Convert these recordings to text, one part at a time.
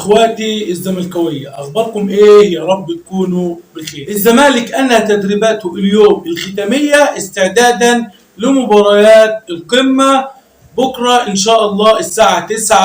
اخواتي الزملكاويه، اخباركم ايه؟ يا رب تكونوا بخير. الزمالك انهى تدريباته اليوم الختاميه استعدادا لمباريات القمه بكره ان شاء الله الساعه 9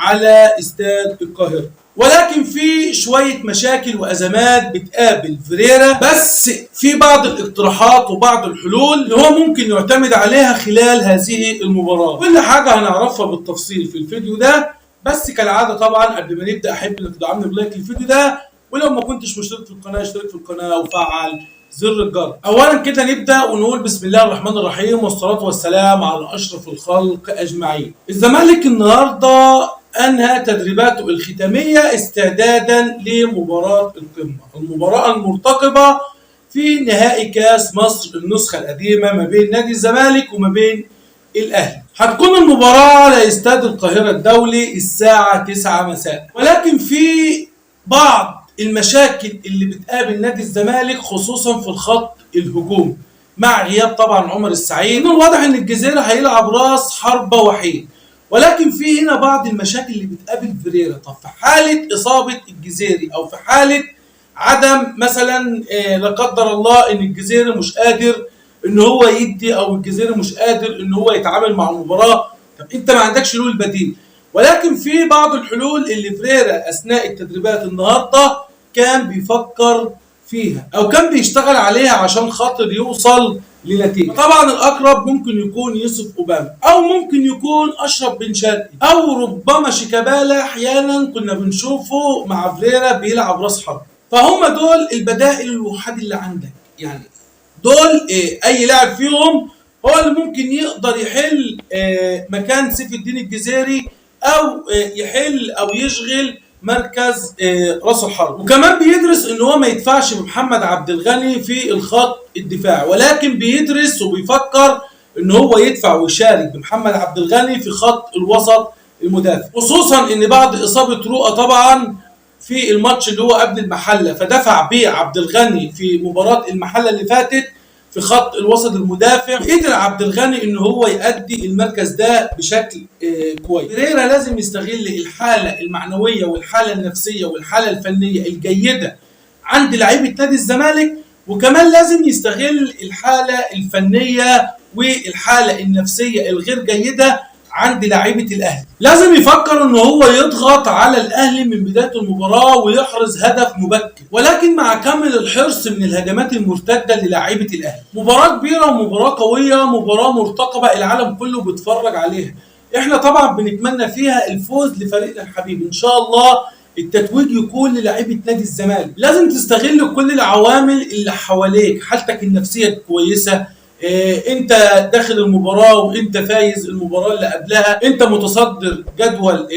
على استاد القاهره. ولكن في شويه مشاكل وازمات بتقابل فيريرا، بس في بعض الاقتراحات وبعض الحلول اللي هو ممكن يعتمد عليها خلال هذه المباراه. كل حاجه هنعرفها بالتفصيل في الفيديو ده. بس كالعاده طبعا قبل ما نبدا احب انك تدعمني بلايك للفيديو ده، ولو ما كنتش مشترك في القناه اشترك في القناه وفعل زر الجرس. اولا كده نبدا ونقول بسم الله الرحمن الرحيم والصلاه والسلام على اشرف الخلق اجمعين. الزمالك النهارده انهى تدريباته الختاميه استعدادا لمباراه القمه، المباراه المرتقبه في نهائي كاس مصر النسخه القديمه ما بين نادي الزمالك وما بين الاهلي. هتكون المباراة على استاد القاهرة الدولي الساعة 9 مساء، ولكن في بعض المشاكل اللي بتقابل نادي الزمالك خصوصا في الخط الهجومي مع غياب طبعا عمر السعيد. من الواضح ان الجزيرة هيلعب راس حربة وحيد، ولكن في هنا بعض المشاكل اللي بتقابل فيريرا. طب في حالة إصابة الجزيري او في حالة عدم مثلا لا قدر الله ان الجزيري مش قادر ان هو يدي، او الجزيري مش قادر ان هو يتعامل مع المباراه، طب انت ما عندكش حلول بديل. ولكن في بعض الحلول اللي فيريرا اثناء التدريبات النهارده كان بيفكر فيها او كان بيشتغل عليها عشان خاطر يوصل لنتيجه. طبعا الاقرب ممكن يكون يوسف اوباما، او ممكن يكون اشرف بن شرقي، او ربما شيكابالا احيانا كنا بنشوفه مع فيريرا بيلعب راس حرب. فهم دول البدائل الوحيد اللي عندك، يعني دول اي لاعب فيهم هو اللي ممكن يقدر يحل مكان سيف الدين الجزيري، او يحل او يشغل مركز راس الحرب. وكمان بيدرس ان هو ما يدفعش بمحمد عبد الغني في الخط الدفاعي، ولكن بيدرس وبيفكر ان هو يدفع ويشارك بمحمد عبد الغني في خط الوسط المدافع، خصوصا ان بعد اصابه رؤى طبعا في الماتش اللي هو قبل المحله، فدفع بيه عبد الغني في مباراه المحله اللي فاتت في خط الوسط المدافع. قدر عبد الغني ان هو يؤدي المركز ده بشكل كويس. فيريرا لازم يستغل الحاله المعنويه والحاله النفسيه والحاله الفنيه الجيده عند لعيبه نادي الزمالك، وكمان لازم يستغل الحاله الفنيه والحاله النفسيه الغير جيده عند لاعيبه الاهلي. لازم يفكر ان هو يضغط على الاهلي من بدايه المباراه ويحرز هدف مبكر، ولكن مع كامل الحرص من الهجمات المرتده للاعيبه الاهلي. مباراه كبيره ومباراه قويه، مباراه مرتقبه العالم كله بيتفرج عليها. احنا طبعا بنتمنى فيها الفوز لفريقنا الحبيب ان شاء الله، التتويج يكون للاعيبه نادي الزمالك. لازم تستغل كل العوامل اللي حواليك، حالتك النفسيه كويسه، انت داخل المباراه وانت فايز المباراه اللي قبلها، انت متصدر جدول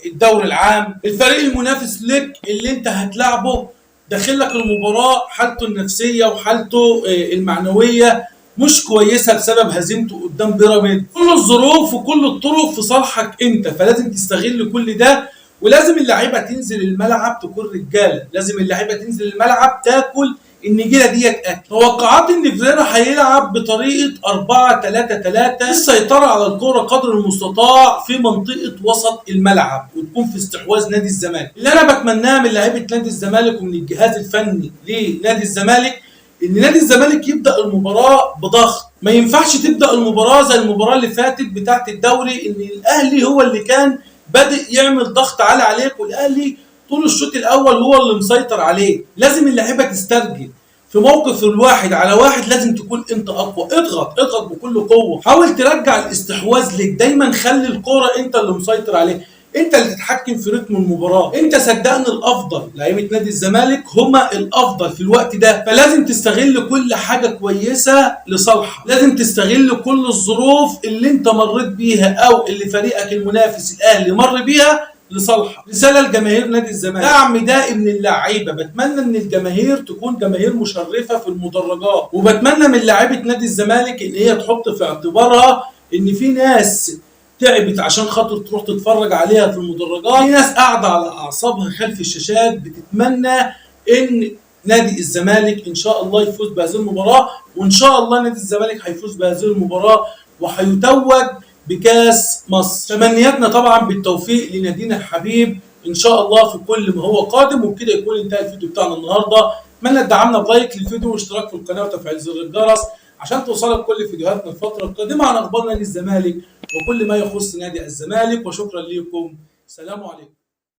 الدوري العام، الفريق المنافس لك اللي انت هتلعبه داخل لك المباراه حالته النفسيه وحالته المعنويه مش كويسه بسبب هزيمته قدام بيراميدز. كل الظروف وكل الطرق في صالحك انت، فلازم تستغل كل ده. ولازم اللعيبه تنزل الملعب تكون رجاله، لازم اللعيبه تنزل الملعب تاكل النجيله ديت اكل. توقعات ان فيريرا هيلعب بطريقه 4-3-3، السيطره على الكره قدر المستطاع في منطقه وسط الملعب وتكون في استحواذ نادي الزمالك. اللي انا بتمناه من لعيبه نادي الزمالك ومن الجهاز الفني لنادي الزمالك ان نادي الزمالك يبدا المباراه بضغط. ما ينفعش تبدا المباراه زي المباراه اللي فاتت بتاعه الدوري، ان الاهلي هو اللي كان بادئ يعمل ضغط عالي عليك، والاهلي طول الشوط الاول هو اللي مسيطر عليه. لازم اللعيبه تسترجل في موقف الواحد على واحد، لازم تكون انت اقوى، اضغط بكل قوه، حاول ترجع الاستحواذ ليك، دايما خلي الكوره انت اللي مسيطر عليه، انت اللي تتحكم في رتم المباراه. انت صدقني الافضل، لعيبه نادي الزمالك هما الافضل في الوقت ده، فلازم تستغل كل حاجه كويسه لصالحك، لازم تستغل كل الظروف اللي انت مريت بيها او اللي فريقك المنافس الاهلي مر بيها لصالحك. رساله لجماهير نادي الزمالك، دعم دائم للاعيبه. بتمنى ان الجماهير تكون جماهير مشرفه في المدرجات، وبتمنى من لاعيبه نادي الزمالك ان هي تحط في اعتبارها ان في ناس تعبت عشان خاطر تروح تتفرج عليها في المدرجات، في ناس قاعده على اعصابها خلف الشاشات بتتمنى ان نادي الزمالك ان شاء الله يفوز بهذه المباراه، وان شاء الله نادي الزمالك هيفوز بهذه المباراه وهيتوج بكاس مصر. تمنياتنا طبعا بالتوفيق لنادينا الحبيب ان شاء الله في كل ما هو قادم. وبكده يكون انتهى الفيديو بتاعنا النهارده. اتمنى تدعمنا بلايك للفيديو واشتراك في القناه وتفعيل زر الجرس عشان توصلك كل فيديوهاتنا الفتره القادمه عن اخبار نادي الزمالك وكل ما يخص نادي الزمالك. وشكرا لكم، سلام عليكم.